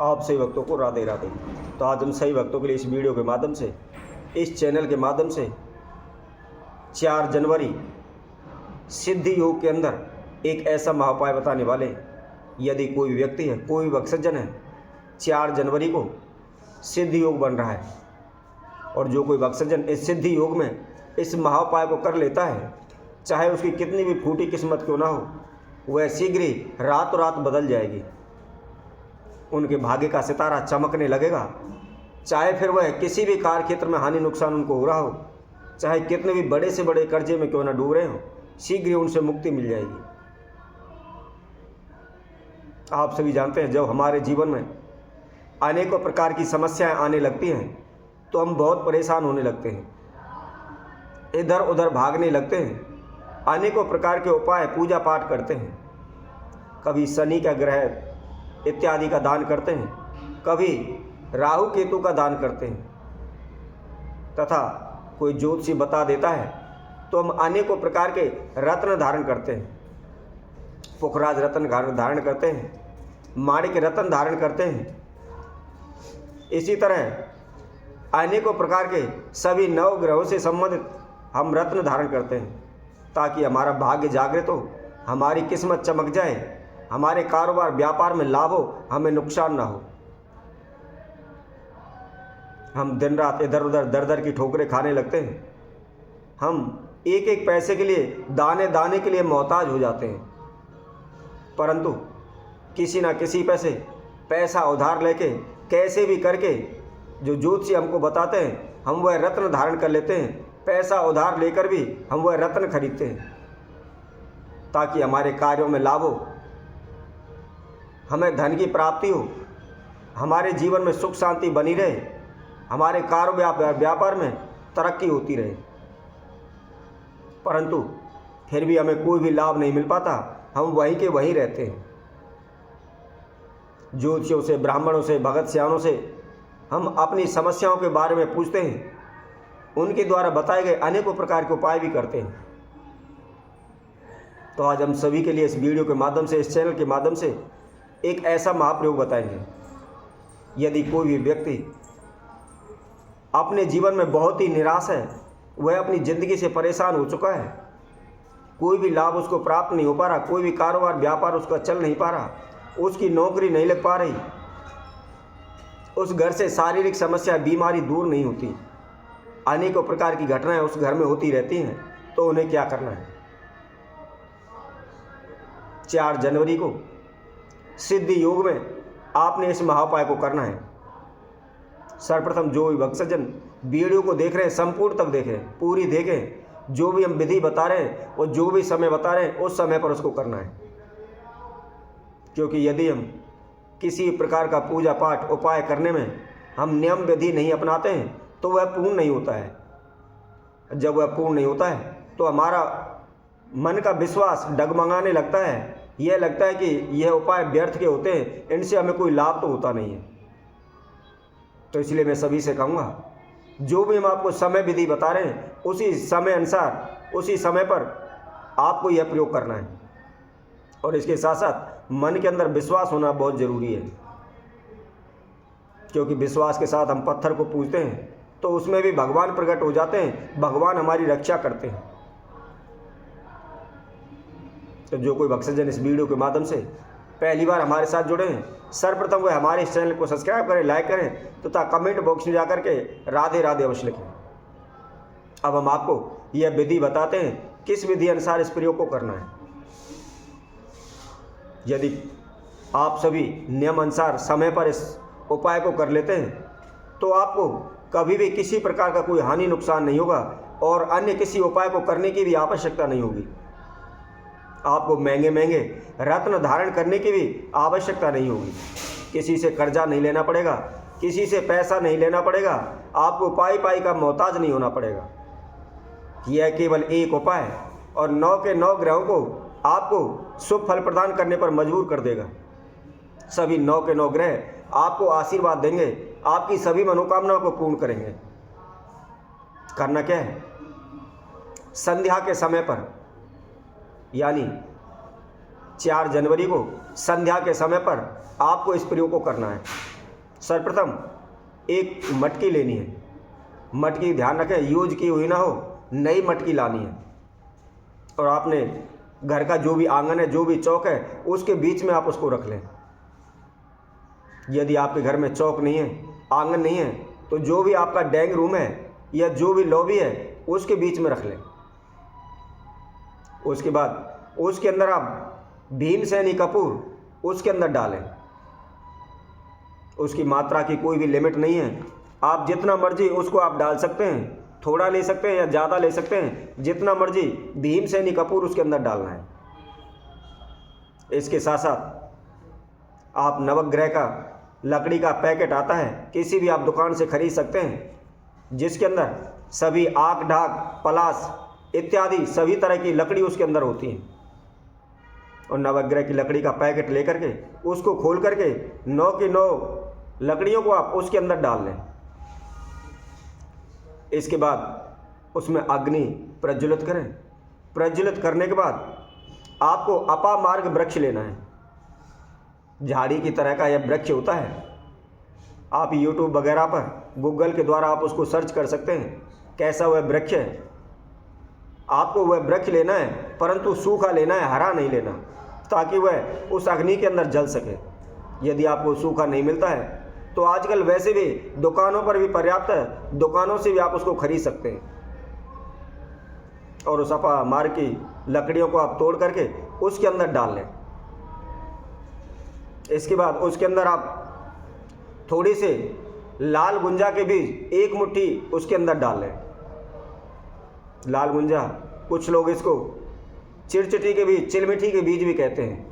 आप सभी भक्तों को राधे राधे। तो आज हम सभी भक्तों के लिए इस वीडियो के माध्यम से, इस चैनल के माध्यम से 4 जनवरी सिद्धि योग के अंदर एक ऐसा महाउपाय बताने वाले हैं। यदि कोई भी व्यक्ति है, कोई भी भक्तजन है, 4 जनवरी को सिद्धि योग बन रहा है और जो कोई भक्तजन इस सिद्धि योग में इस महाउपाय को कर लेता है, चाहे उसकी कितनी भी फूटी किस्मत क्यों ना हो, वह शीघ्र ही रातों रात बदल जाएगी। उनके भाग्य का सितारा चमकने लगेगा। चाहे फिर वह किसी भी कार्य क्षेत्र में हानि नुकसान उनको हो रहा हो, चाहे कितने भी बड़े से बड़े कर्जे में क्यों ना डूब रहे हो, शीघ्र ही उनसे मुक्ति मिल जाएगी। आप सभी जानते हैं, जब हमारे जीवन में अनेकों प्रकार की समस्याएं आने लगती हैं तो हम बहुत परेशान होने लगते हैं, इधर उधर भागने लगते हैं, अनेकों प्रकार के उपाय पूजा पाठ करते हैं। कभी शनि का ग्रह इत्यादि का दान करते हैं, कभी राहु केतु का दान करते हैं, तथा कोई ज्योतिषी बता देता है तो हम अनेकों प्रकार के रत्न धारण करते हैं। पुखराज रत्न धारण करते हैं, माणिक रत्न धारण करते हैं। इसी तरह अनेकों प्रकार के सभी 9 ग्रहों से संबंधित हम रत्न धारण करते हैं, ताकि हमारा भाग्य जागृत हो, हमारी किस्मत चमक जाए, हमारे कारोबार व्यापार में लाभ हो, हमें नुकसान ना हो। हम दिन रात इधर उधर दर दर की ठोकरें खाने लगते हैं। हम एक एक पैसे के लिए, दाने दाने के लिए मोहताज हो जाते हैं, परंतु किसी ना किसी पैसा उधार लेके कैसे भी करके जो ज्योतिषी हमको बताते हैं, हम वह रत्न धारण कर लेते हैं। पैसा उधार लेकर भी हम वह रत्न खरीदते हैं, ताकि हमारे कार्यों में लाभ हो, हमें धन की प्राप्ति हो, हमारे जीवन में सुख शांति बनी रहे, हमारे कारोबार व्यापार में तरक्की होती रहे। परंतु फिर भी हमें कोई भी लाभ नहीं मिल पाता, हम वहीं के वहीं रहते हैं। ज्योतिषियों से, ब्राह्मणों से, भगत सियानों से हम अपनी समस्याओं के बारे में पूछते हैं, उनके द्वारा बताए गए अनेकों प्रकार के उपाय भी करते हैं। तो आज हम सभी के लिए इस वीडियो के माध्यम से, इस चैनल के माध्यम से एक ऐसा महाप्रयोग बताएंगे। यदि कोई भी व्यक्ति अपने जीवन में बहुत ही निराश है, वह अपनी ज़िंदगी से परेशान हो चुका है, कोई भी लाभ उसको प्राप्त नहीं हो पा रहा, कोई भी कारोबार व्यापार उसका चल नहीं पा रहा, उसकी नौकरी नहीं लग पा रही, उस घर से शारीरिक समस्या, बीमारी दूर नहीं होती, अनेकों प्रकार की घटनाएं उस घर में होती रहती हैं, तो उन्हें क्या करना है? 4 जनवरी को सिद्धि योग में आपने इस महाउपाय को करना है। सर्वप्रथम जो भी भक्तजन वीडियो को देख रहे हैं, संपूर्ण तक देखें, पूरी देखें। जो भी हम विधि बता रहे हैं और जो भी समय बता रहे हैं, उस समय पर उसको करना है। क्योंकि यदि हम किसी प्रकार का पूजा पाठ उपाय करने में हम नियम विधि नहीं अपनाते हैं, तो वह पूर्ण नहीं होता है। जब वह पूर्ण नहीं होता है तो हमारा मन का विश्वास डगमगाने लगता है, यह लगता है कि यह उपाय व्यर्थ के होते हैं, इनसे हमें कोई लाभ तो होता नहीं है। तो इसलिए मैं सभी से कहूँगा, जो भी हम आपको समय विधि बता रहे हैं, उसी समय अनुसार, उसी समय पर आपको यह प्रयोग करना है। और इसके साथ साथ मन के अंदर विश्वास होना बहुत ज़रूरी है, क्योंकि विश्वास के साथ हम पत्थर को पूजते हैं तो उसमें भी भगवान प्रकट हो जाते हैं, भगवान हमारी रक्षा करते हैं। तो जो कोई भक्तजन इस वीडियो के माध्यम से पहली बार हमारे साथ जुड़े हैं, सर्वप्रथम वह हमारे इस चैनल को सब्सक्राइब करें, लाइक करें, तथा कमेंट बॉक्स में जाकर के राधे राधे अवश्य लिखें। अब हम आपको यह विधि बताते हैं, किस विधि अनुसार इस प्रयोग को करना है। यदि आप सभी नियम अनुसार समय पर इस उपाय को कर लेते हैं, तो आपको कभी भी किसी प्रकार का कोई हानि नुकसान नहीं होगा और अन्य किसी उपाय को करने की भी आवश्यकता नहीं होगी। आपको महंगे महंगे रत्न धारण करने की भी आवश्यकता नहीं होगी, किसी से कर्जा नहीं लेना पड़ेगा, किसी से पैसा नहीं लेना पड़ेगा, आपको पाई पाई का मोहताज नहीं होना पड़ेगा। यह केवल एक उपाय और 9 के 9 ग्रहों को आपको शुभ फल प्रदान करने पर मजबूर कर देगा। सभी 9 के 9 ग्रह आपको आशीर्वाद देंगे, आपकी सभी मनोकामनाओं को पूर्ण करेंगे। करना क्या है? संध्या के समय पर, यानी 4 जनवरी को संध्या के समय पर आपको इस प्रयोग को करना है। सर्वप्रथम एक मटकी लेनी है। मटकी ध्यान रखें यूज की हुई ना हो, नई मटकी लानी है। और आपने घर का जो भी आंगन है, जो भी चौक है, उसके बीच में आप उसको रख लें। यदि आपके घर में चौक नहीं है, आंगन नहीं है, तो जो भी आपका डाइनिंग रूम है या जो भी लॉबी है, उसके बीच में रख लें। उसके बाद उसके अंदर आप भीमसेनी कपूर उसके अंदर डालें। उसकी मात्रा की कोई भी लिमिट नहीं है, आप जितना मर्जी उसको आप डाल सकते हैं। थोड़ा ले सकते हैं या ज़्यादा ले सकते हैं, जितना मर्जी भीमसेनी कपूर उसके अंदर डालना है। इसके साथ साथ आप नवग्रह का लकड़ी का पैकेट आता है, किसी भी आप दुकान से खरीद सकते हैं, जिसके अंदर सभी आक ढाक पलास इत्यादि सभी तरह की लकड़ी उसके अंदर होती है। और नवग्रह की लकड़ी का पैकेट लेकर के उसको खोल करके 9 की 9 लकड़ियों को आप उसके अंदर डाल लें। इसके बाद उसमें अग्नि प्रज्वलित करें। प्रज्वलित करने के बाद आपको अपामार्ग वृक्ष लेना है। झाड़ी की तरह का यह वृक्ष होता है। आप यूट्यूब वगैरह पर गूगल के द्वारा आप उसको सर्च कर सकते हैं, कैसा वह वृक्ष है। आपको वह वृक्ष लेना है, परंतु सूखा लेना है, हरा नहीं लेना, ताकि वह उस अग्नि के अंदर जल सके। यदि आपको सूखा नहीं मिलता है तो आजकल वैसे भी दुकानों पर भी पर्याप्त है, दुकानों से भी आप उसको खरीद सकते हैं। और उस अपामार्ग की लकड़ियों को आप तोड़ करके उसके अंदर डाल लें। इसके बाद उसके अंदर आप थोड़ी से लाल गुंजा के बीज 1 मुट्ठी उसके अंदर डाल लें। लाल गुंजा, कुछ लोग इसको चिरचिटी के बीज, चिलमिठी के बीज भी कहते हैं।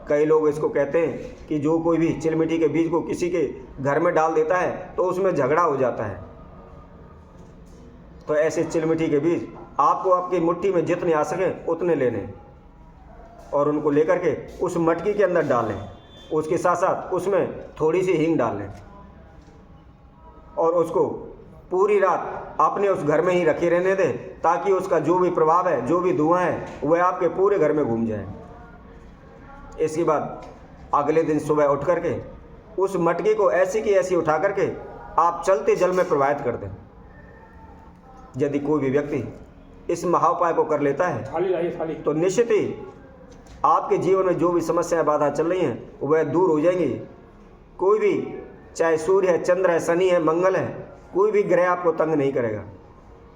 कई लोग इसको कहते हैं कि जो कोई भी चिलमिठी के बीज को किसी के घर में डाल देता है तो उसमें झगड़ा हो जाता है। तो ऐसे चिलमिठी के बीज आपको आपकी मुट्ठी में जितने आ सके उतने लेने और उनको लेकर के उस मटकी के अंदर डालें। उसके साथ साथ उसमें थोड़ी सी हींग डाल लें और उसको पूरी रात अपने उस घर में ही रखे रहने दें, ताकि उसका जो भी प्रभाव है, जो भी धुआं है, वह आपके पूरे घर में घूम जाए। इसके बाद अगले दिन सुबह उठ करके उस मटकी को ऐसी की ऐसी उठा करके आप चलते जल में प्रवाहित कर दें। यदि कोई भी व्यक्ति इस महाउपाय को कर लेता है तो निश्चित ही आपके जीवन में जो भी समस्याएं, बाधा चल रही हैं, वह दूर हो जाएंगी। कोई भी, चाहे सूर्य है, चंद्र है, शनि है, मंगल है, कोई भी ग्रह आपको तंग नहीं करेगा।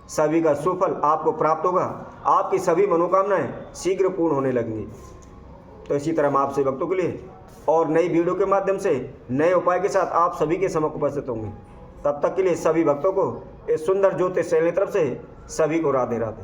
सभी का सुफल आपको प्राप्त होगा। आपकी सभी मनोकामनाएं शीघ्र पूर्ण होने लगेंगी। तो इसी तरह हम आपसे भक्तों के लिए और नई वीडियो के माध्यम से नए उपाय के साथ आप सभी के सम्मुख उपस्थित होंगे। तब तक के लिए सभी भक्तों को इस सुंदर ज्योतिष चैनल की तरफ से सभी को राधे राधे।